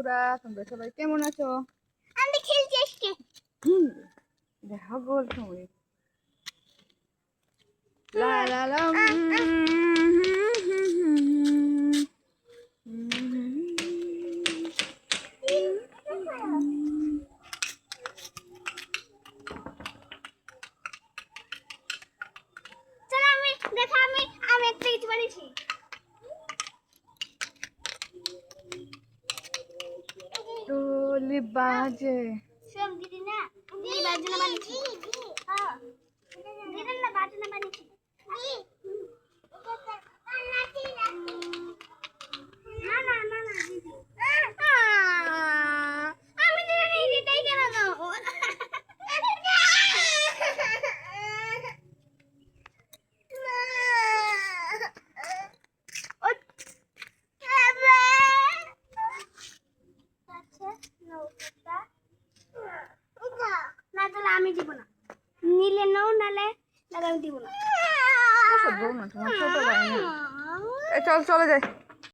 বন্ধুরা, তোমরা সবাই কেমন আছো? আমি খেলছি আজকে। দেখো গোল তুমি। লা লা লা চলো আমি দেখো আমি একটা কিছু বানিয়েছি। ঢোল বাজে। সব দিদি না দিদি বাজনা বানিয়েছি। হ্যাঁ দিদি না বাজনা বানিয়েছি। না না না না দিদি আমি জানি এটাই কেন দাও না তাহলে আমি দিব না, নিলে নাও নালে আমি দিব না। তোমার ছোট ভাই। চল চলে যাই।